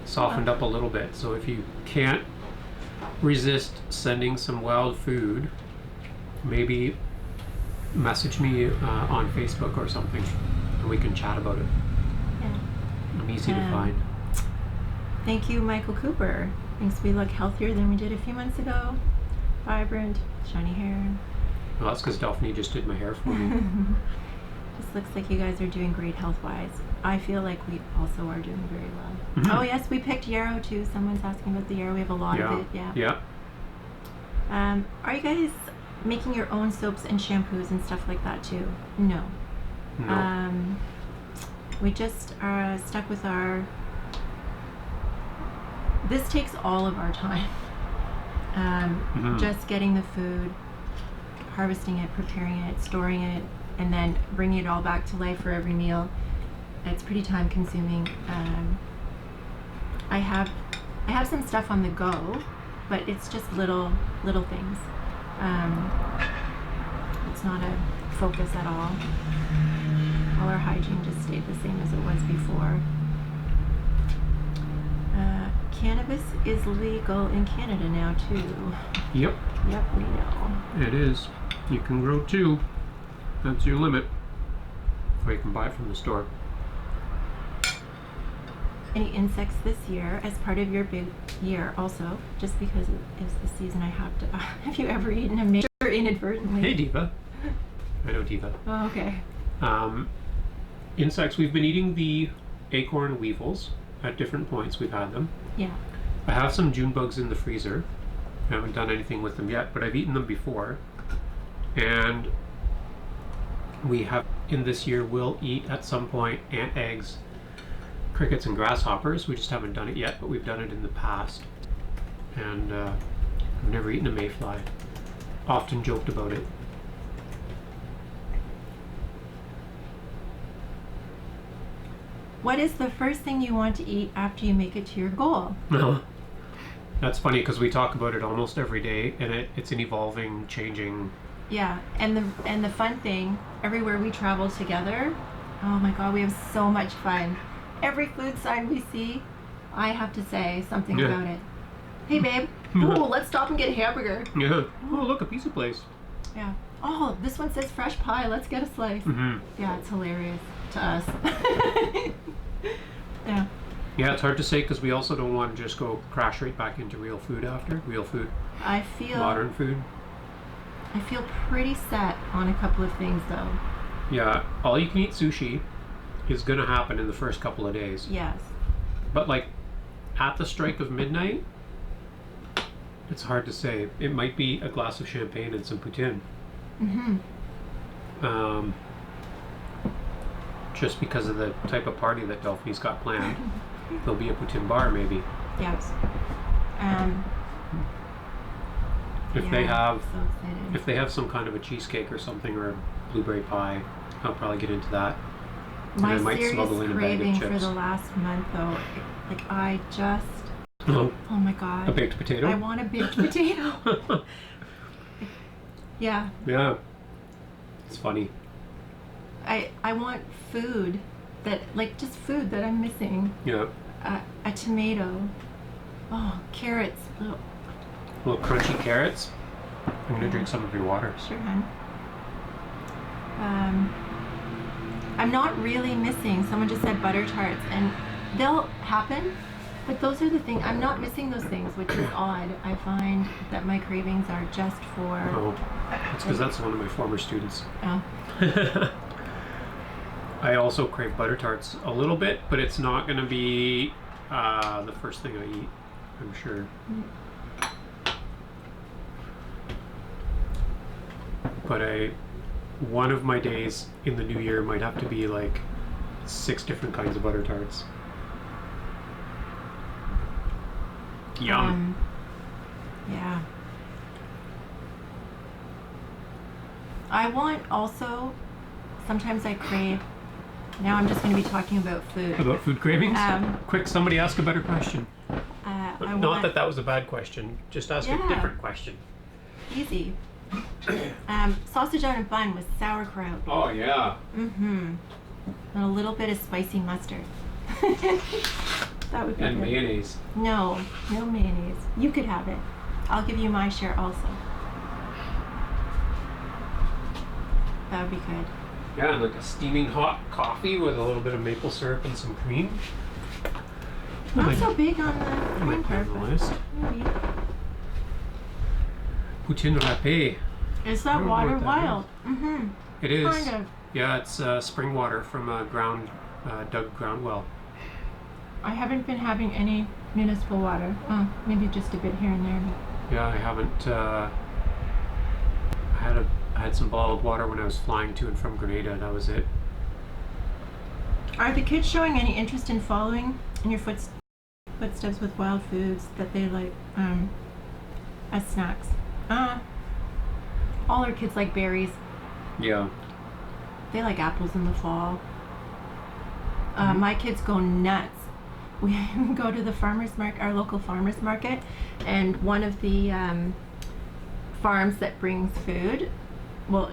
softened up a little bit. So if you can't resist sending some wild food, maybe message me on Facebook or something, and we can chat about it. Yeah. I'm easy to find. Thank you, Michael Cooper. Thinks we look healthier than we did a few months ago. Vibrant, shiny hair. Well, that's because Delphine just did my hair for me. This looks like you guys are doing great health-wise. I feel like we also are doing very well. Mhm. Oh yes, we picked yarrow too. Someone's asking about the yarrow. We have a lot of it. Yeah. Yeah. Are you guys making your own soaps and shampoos and stuff like that too? No. No. We just are stuck with our. This takes all of our time. Just getting the food, harvesting it, preparing it, storing it, and then bringing it all back to life for every meal. It's pretty time consuming. I have some stuff on the go, but it's just little things. It's not a focus at all. All our hygiene just stayed the same as it was before. Cannabis is legal in Canada now too. Yep. Yep, we know. It is. You can grow 2. That's your limit. Or you can buy it from the store. Any insects this year as part of your big year also, just because it is the season I have to. Have you ever eaten a mayor inadvertently? Hey, Diva. I know Diva. Oh, okay. Insects, we've been eating the acorn weevils at different points. We've had them. Yeah. I have some June bugs in the freezer. I haven't done anything with them yet, but I've eaten them before. And we have, in this year, will eat at some point ant eggs, crickets, and grasshoppers. We just haven't done it yet, but we've done it in the past. And I've never eaten a mayfly. Often joked about it. What is the first thing you want to eat after you make it to your goal? No. That's funny because we talk about it almost every day, and it's an evolving, changing. Yeah, and the fun thing, everywhere we travel together, oh my God, we have so much fun. Every food sign we see, I have to say something about it. Hey babe, oh, let's stop and get a hamburger. Yeah. Oh, look, a pizza place. Yeah. Oh, this one says fresh pie. Let's get a slice. Mm-hmm. Yeah, it's hilarious to us. Yeah. Yeah, it's hard to say because we also don't want to just go crash right back into real food after. Real food. I feel Modern food. I feel pretty set on a couple of things though. Yeah, all you can eat sushi is going to happen in the first couple of days. Yes. But like at the strike of midnight, it's hard to say. It might be a glass of champagne and some poutine. Mm-hmm. Just because of the type of party that Delphi's got planned. There'll be a poutine bar maybe. Yes. If they have so excited. if they have some kind of a cheesecake or something or a blueberry pie, I'll probably get into that. My and I might serious smuggle in a bag of craving for chips. the last month though, like I just, Oh, oh my God. a baked potato? I want a baked potato. Yeah. Yeah. It's funny. I want food that, like just food that I'm missing. Yeah. A tomato. Oh, carrots. Oh, Little crunchy carrots. I'm gonna drink some of your water. sure, hun. I'm not really missing. Someone just said butter tarts, and they'll happen, but those are the things. I'm not missing those things, which is odd. I find that my cravings are just for. Oh, it's because that's one of my former students. Oh, I also crave butter tarts a little bit, but it's not going to be the first thing I eat, I'm sure. But one of my days in the new year might have to be like 6 different kinds of butter tarts. Yum. Yeah. I want also. Sometimes I crave. Now I'm just going to be talking about food. About food cravings? Quick, somebody ask a better question. I Not want that that was a bad question. Just ask a Yeah. different question. easy. Sausage on a bun with sauerkraut. Oh yeah. Mm-hmm. And a little bit of spicy mustard. That would be And good. mayonnaise. No mayonnaise. You could have it. I'll give you my share also. That would be good. Yeah, and like a steaming hot coffee with a little bit of maple syrup and some cream. Not so big on the That green might be on part, the but list. maybe. Poutine râpé. Is I that don't know water what that wild? Mm-hmm. It is. Kind of. Yeah, it's spring water from a dug ground well. I haven't been having any municipal water. Maybe just a bit here and there. Yeah, I haven't. I had some bottled water when I was flying to and from Grenada. That was it. Are the kids showing any interest in following in your footsteps with wild foods that they like as snacks? All our kids like berries. Yeah. They like apples in the fall. My kids go nuts. We go to the farmers market, our local farmers market, and one of the farms that brings food. Well,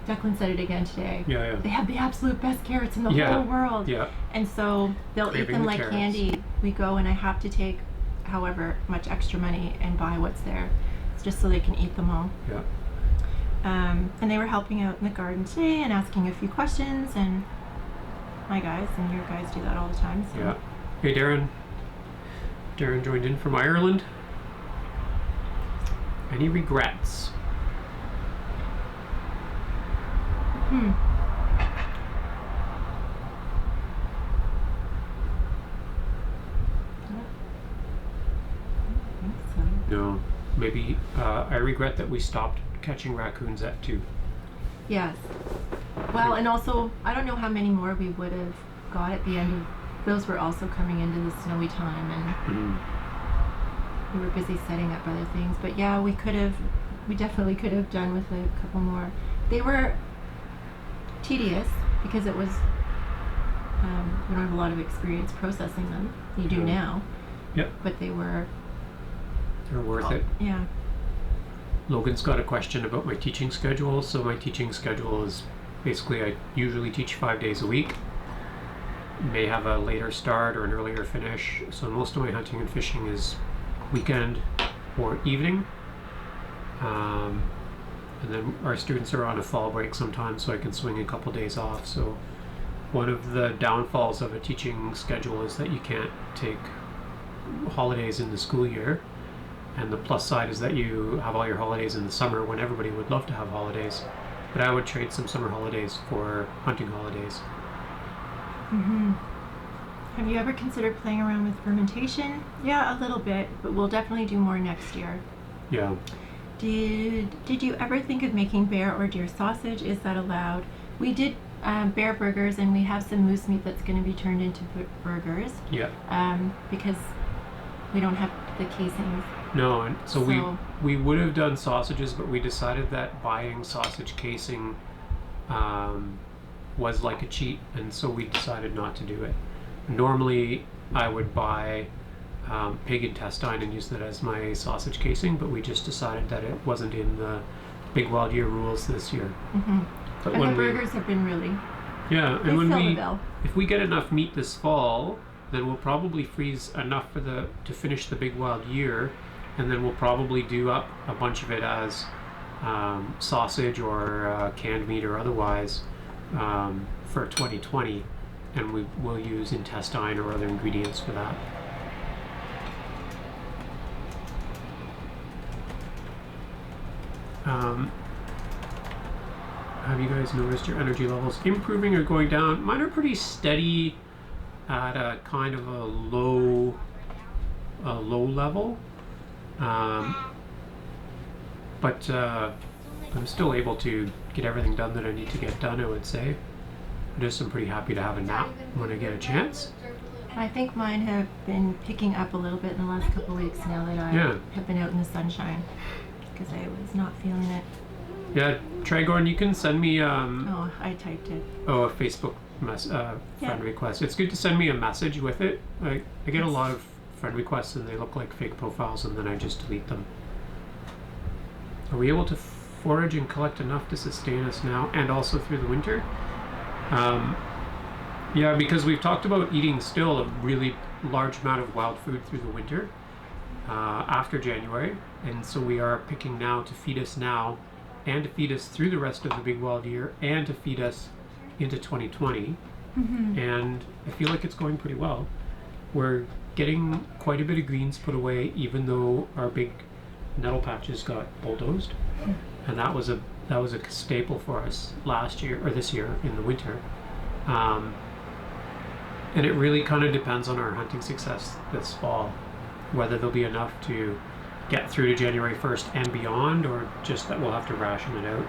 Declan said it again today. Yeah. They have the absolute best carrots in the Yeah. whole world. Yeah. And so they'll Craving eat them the like carrots. candy. We go and I have to take however much extra money and buy what's there. It's just so they can eat them all. Yeah. And they were helping out in the garden today and asking a few questions, and my guys and your guys do that all the time. So. Yeah. Hey, Darren. Darren joined in from Ireland. Any regrets? I think so. No. Maybe I regret that we stopped catching raccoons at 2. Yes. Well, and also, I don't know how many more we would have got at the end of. Those were also coming into the snowy time, and we were busy setting up other things. But yeah, we definitely could have done with a couple more. They were tedious because it was, we don't have a lot of experience processing them. You do Yeah. now. Yep. But they were. They're worth it. Yeah. Logan's got a question about my teaching schedule. So my teaching schedule is basically I usually teach 5 days a week. May have a later start or an earlier finish. So most of my hunting and fishing is weekend or evening. And then our students are on a fall break sometimes, so I can swing a couple days off. So one of the downfalls of a teaching schedule is that you can't take holidays in the school year. And the plus side is that you have all your holidays in the summer when everybody would love to have holidays. But I would trade some summer holidays for hunting holidays. Have you ever considered playing around with fermentation? Yeah, a little bit, but we'll definitely do more next year. Yeah. Did you ever think of making bear or deer sausage? Is that allowed? We did bear burgers, and we have some moose meat that's going to be turned into burgers. Yeah. Because we don't have the casings. No, and so So- we would have done sausages, but we decided that buying sausage casing was like a cheat, and so we decided not to do it. Normally, I would buy pig intestine and use that as my sausage casing, but we just decided that it wasn't in the Big Wild Year rules this year. But And when the burgers have been really. yeah, They and when fill the bill. if we get enough meat this fall, then we'll probably freeze enough for to finish the Big Wild Year, and then we'll probably do up a bunch of it as sausage or canned meat or otherwise for 2020, and we will use intestine or other ingredients for that. Have you guys noticed your energy levels improving or going down? Mine are pretty steady at a kind of a low level, but I'm still able to get everything done that I need to get done, I would say. I just am pretty happy to have a nap when I get a chance. I think mine have been picking up a little bit in the last couple of weeks now that I Yeah. have been out in the sunshine, because I was not feeling it. Yeah, Tragorn, you can send me Oh, I typed it. a Facebook friend request. It's good to send me a message with it. I get a lot of friend requests and they look like fake profiles, and then I just delete them. Are we able to forage and collect enough to sustain us now and also through the winter? Yeah, because we've talked about eating still a really large amount of wild food through the winter after January, and so we are picking now to feed us now and to feed us through the rest of the Big Wild Year and to feed us into 2020. And I feel like it's going pretty well. We're getting quite a bit of greens put away, even though our big nettle patches got bulldozed, and that was a that was a staple for us last year or this year in the winter. And it really kind of depends on our hunting success this fall, whether there'll be enough to get through to January 1st and beyond, or just that we'll have to ration it out.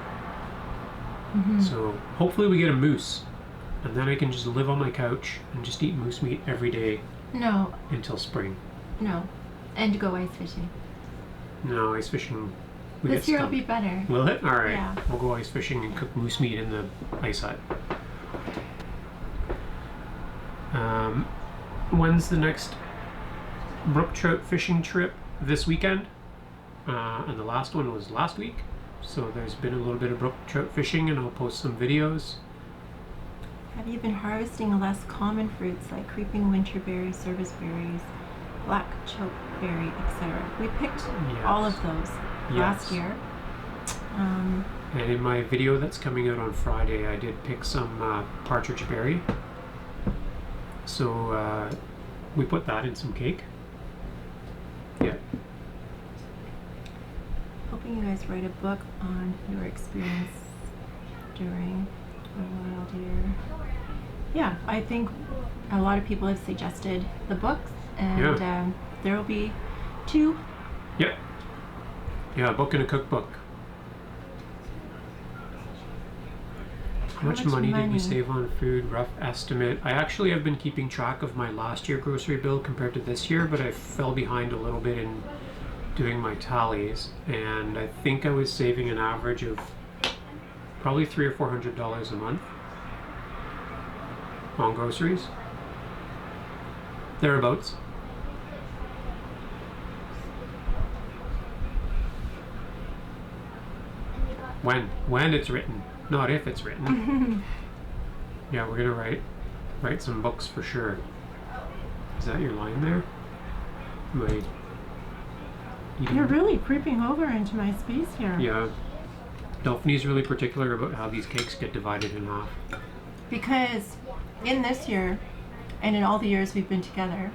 So hopefully we get a moose, and then I can just live on my couch and just eat moose meat every day No, until spring. no. And go ice fishing. No, ice fishing. We This get year will stumped. be better. Will it? All right. Yeah. We'll go ice fishing and cook moose meat in the ice hut. When's the next brook trout fishing trip? This weekend. And the last one was last week. So there's been a little bit of brook trout fishing, and I'll post some videos. Have you been harvesting less common fruits like creeping winterberry, service berries, black chokeberry, etc.? We picked all of those last year. And in my video that's coming out on Friday, I did pick some partridge berry. So we put that in some cake. Yeah. Hoping you guys write a book on your experience during the wild year. Yeah, I think a lot of people have suggested the books, and there will be 2. Yep. Yeah, a book and a cookbook. How much money did we save on food? Rough estimate. I actually have been keeping track of my last year grocery bill compared to this year, but I fell behind a little bit in doing my tallies, and I think I was saving an average of probably $300 or $400 a month on groceries. Thereabouts. When it's written, not if it's written. Yeah, we're gonna write some books for sure. Is that your line there? Wait. You're really creeping over into my space here. Yeah. Delphine's really particular about how these cakes get divided in half. Because in this year, and in all the years we've been together,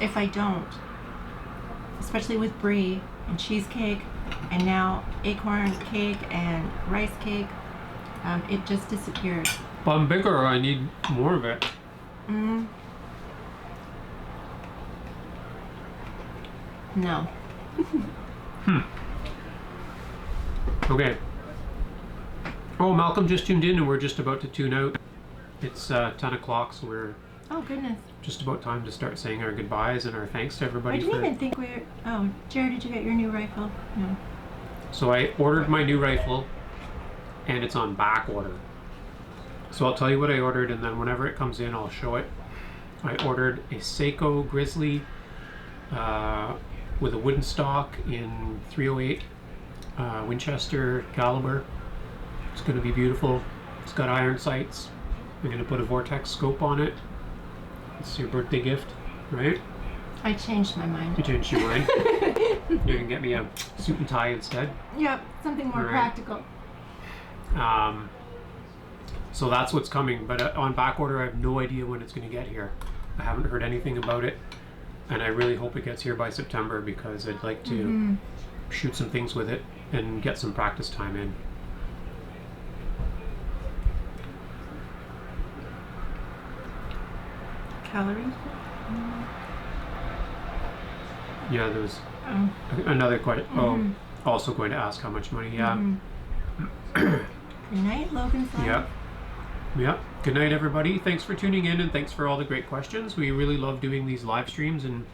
if I don't, especially with brie and cheesecake, and now acorn cake and rice cake, it just disappears. But I'm bigger, I need more of it. No. Okay. Oh, Malcolm just tuned in and we're just about to tune out. It's 10 o'clock, so we're Oh, goodness. just about time to start saying our goodbyes and our thanks to everybody. I didn't even think we were... Oh, Jared, did you get your new rifle? No. So I ordered my new rifle, and it's on back order. So I'll tell you what I ordered, and then whenever it comes in, I'll show it. I ordered a Seiko Grizzly with a wooden stock in 308 Winchester caliber. It's going to be beautiful. It's got iron sights. I'm going to put a Vortex scope on it. It's your birthday gift, right? I changed my mind. You changed your mind. You can get me a suit and tie instead. Yep, something more practical. So that's what's coming, but on back order I have no idea when it's going to get here. I haven't heard anything about it, and I really hope it gets here by September because I'd like to shoot some things with it and get some practice time in. Calories? Yeah, there's another question. Also going to ask how much money. Yeah. Good night, Logan's Yeah. Yeah. Good night, everybody. Thanks for tuning in, and thanks for all the great questions. We really love doing these live streams and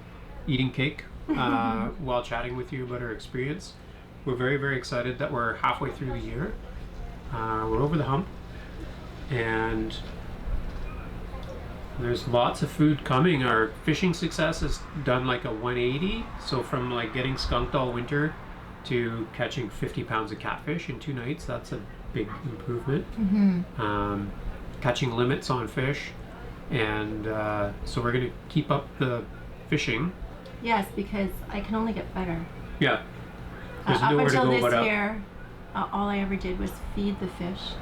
eating cake while chatting with you about our experience. We're very, very excited that we're halfway through the year. We're over the hump, and there's lots of food coming. Our fishing success has done like a 180. So from like getting skunked all winter to catching 50 pounds of catfish in 2 nights, that's a big improvement. Catching limits on fish, and so we're going to keep up the fishing. Yes, because I can only get better. Yeah. There's Up nowhere to until go but this up. year, all I ever did was feed the fish.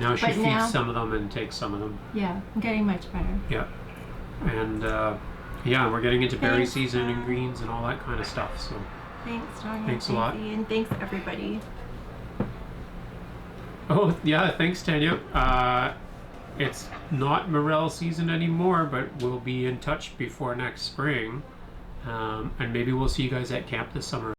Now she But feeds now- some of them and takes some of them. Yeah, I'm getting much better. Yeah. And yeah, we're getting into berry Thanks, season and Dad. greens and all that kind of stuff. So Thanks, Tanya. Thanks a lot. Ian, and thanks everybody. Oh, yeah, thanks, Tanya. It's not morel season anymore, but we'll be in touch before next spring. And maybe we'll see you guys at camp this summer